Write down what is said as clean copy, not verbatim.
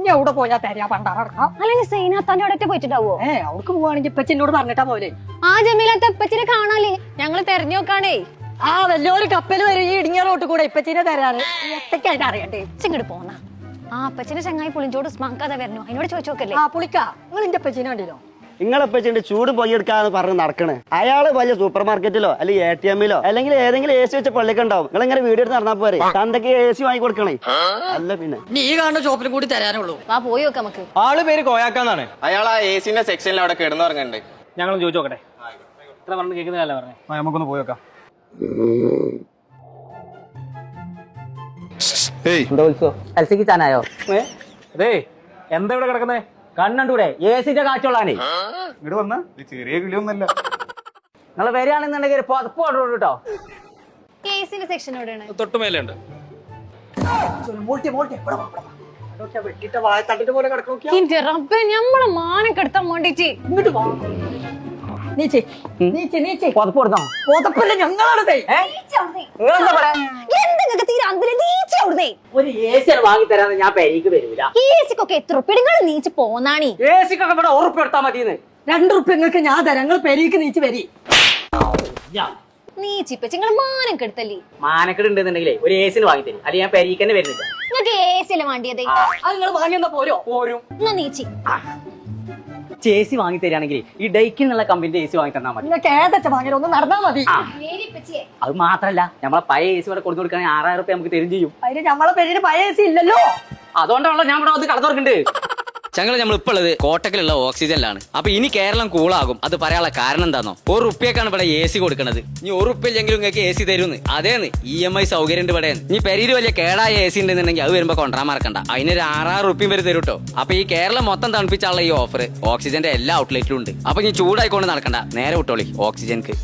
ഇനി അവിടെ പോയാ തരാ പണ്ടാറടക്കാം. അല്ലെങ്കിൽ സൈനാത്താന്റെ അവിടെ പോയിട്ടുണ്ടാവോ? അവർക്ക് പോവാണെങ്കിൽ ഇപ്പച്ചി എന്നോട് പറഞ്ഞിട്ടാ പോലെ. ആ ജമീലാത്ത ഇപ്പച്ചിനെ കാണാലേ, ഞങ്ങള് തെരഞ്ഞു നോക്കാണേ. ആ വലിയൊരു കപ്പൽ വരെ ഈ ഇടുങ്ങിയ റോട്ട് കൂടെ ഇപ്പച്ചിനെ തരാറ് എത്രക്കായിട്ട് അറിയണ്ടേ. ഇങ്ങോട്ട് പോന്ന ആ അപ്പച്ചിന്റെ ചങ്ങായി പുളിഞ്ചോട് ഉസ്മാൻകാതെ വരണോ, അതിനോട് ചോദിച്ചു നോക്കല്ലേ. ആ പുളിക്കാ, നിങ്ങൾ എന്റെ അപ്പച്ചിനെ കണ്ടില്ലോ? നിങ്ങളെപ്പച്ചിന്റെ ചൂട് പൊയ്യെടുക്കാന്ന് പറഞ്ഞ് നടക്കണേ. അയാള് വലിയ സൂപ്പർ മാർക്കറ്റിലോ അല്ലെങ്കിൽ ATM-ലോ അല്ലെങ്കിൽ ഏതെങ്കിലും AC വെച്ച പള്ളിക്ക് ഉണ്ടാവും. നിങ്ങൾ ഇങ്ങനെ വീഡിയോ എടുത്ത് നടന്നാൽ പോരെ. തന്തക്ക് AC വാങ്ങി കൊടുക്കണേ. അല്ല പിന്നെ നീ കാണുന്ന ഷോപ്പിലും കൂടി തരാനുള്ളൂ. ആ പോയി നോക്കാം നമുക്ക്. ആള് പേര് കോയാക്കാന്നാണ്. അയാൾ ആ AC-ന്റെ സെക്ഷനിൽ അവിടെ കിടന്നുറങ്ങുന്നുണ്ട്. ഞങ്ങളൊന്ന് ചോദിച്ചു നോക്കട്ടെ. ഇത്ര പറഞ്ഞു കേൾക്കുന്നില്ല പറഞ്ഞേ. നമുക്കൊന്ന് പോയി നോക്കാം. അതേ എന്താ ഇവിടെ കിടക്കുന്നേ? കണ്ണൂടെ AC-ന്റെ കാറ്റുള്ളാനേ. ഇങ്ങോട്ട് വന്ന ചെറിയ കിളിയൊന്നല്ല. നിങ്ങൾ വരികയാണെന്നുണ്ടെങ്കിൽ പുതപ്പ് ഓർഡർ കേട്ടോ. കേസിന്റെ സെക്ഷൻ എവിടെയാണ്? തൊട്ടുമേലുണ്ട്. വെട്ടിട്ട വായ തട്ടിട്ട് പോലെ കിടക്കും. എന്റെ റബ്ബേ, ഞമ്മളെ മാനം കെടുത്താൻ വേണ്ടിട്ട് ഇങ്ങോട്ട് വാ. നീച്ചി നീച്ചി നീച്ചി പുതപ്പ് കൊടുത്തോ? പുതപ്പല്ല ഞങ്ങളാണ്. എന്തെങ്കിലും തീരെ അന്തിലെ നീച്ച അവിടുന്നേ. ഒരു AC വാങ്ങി തരാന്ന് ഞാൻ പെരേക്ക് വരൂല. ഏസിക്കൊക്കെ എത്ര ഉറുപ്പിക നിങ്ങൾ നീച്ച് പോന്നാണി? AC-ക്കൊക്കെ ഇവിടെ ഉറുപ്പ് എടുത്താൽ മതിയെന്ന്. 2 ഉറുപ്പ്യ നിങ്ങൾക്ക് ഞാൻ തരാം. നിങ്ങൾ പെരീക്ക് നീച്ച് വരി. നീച്ചിപ്പച്ച നിങ്ങൾ മാനം കെടുത്തല്ലേ. മാനക്കെട് ഉണ്ടെന്നുണ്ടെങ്കിലേ ഒരു AC വാങ്ങി തരും. അല്ലെങ്കിൽ ഞാൻ പെരേക്ക് തന്നെ വരുന്നില്ല. നിങ്ങൾക്ക് ഏസിയല്ലേ വേണ്ടിയത്? അത് നിങ്ങൾ വാങ്ങിയെന്നാ പോരോ? പോരും. എന്നാ നീച്ചി AC വാങ്ങി തരികയാണെങ്കിൽ ഈ ഡൈക്കിൻ എന്നുള്ള കമ്പനിന്റെ AC വാങ്ങി തന്നാൽ മതി. നിങ്ങൾക്ക് ഏതച്ച വാങ്ങിയാലും ഒന്ന് നടന്നാൽ മതി. അത് മാത്രല്ല, നമ്മളെ പഴയ AC ഇവിടെ കൊടുത്തു കൊടുക്കുകയാണെങ്കിൽ 6000 റുപ്യ നമുക്ക് തരും ചെയ്യും. അതിന് നമ്മളെ പെരീന് പഴയ AC ഇല്ലല്ലോ. അതുകൊണ്ടാണല്ലോ ഞാൻ ഇവിടെ വന്ന് കടന്നുറക്കുന്നുണ്ട്. ഞങ്ങൾ നമ്മളിപ്പോൾ ഉള്ളത് കോട്ടക്കലുള്ള ഓക്സിജനിലാണ്. അപ്പൊ ഇനി കേരളം കൂളാകും. അത് പറയാനുള്ള കാരണം എന്താണോ? ₹1 ഇവിടെ AC കൊടുക്കണത്. ഇനി ₹1 നിങ്ങൾക്ക് AC തരുന്ന്. അതേന്ന് EMI സൗകര്യം ഉണ്ട് ഇവിടെ. ഇനി പെരീര് വലിയ കേടായ AC ഉണ്ടെന്നുണ്ടെങ്കിൽ അത് വരുമ്പോ കൊണ്ടാൻ മറക്കണ്ട. അതിനൊരു ₹6 വരെ തരും കേട്ടോ. അപ്പൊ ഈ കേരളം മൊത്തം തണുപ്പിച്ചാലുള്ള ഈ ഓഫർ ഓക്സിജന്റെ എല്ലാ ഔട്ട്ലെറ്റിലും ഉണ്ട്. അപ്പൊ ഇനി ചൂടായിക്കൊണ്ട് നടക്കണ്ട, നേരെ വിട്ടോളി ഓക്സിജൻക്ക്.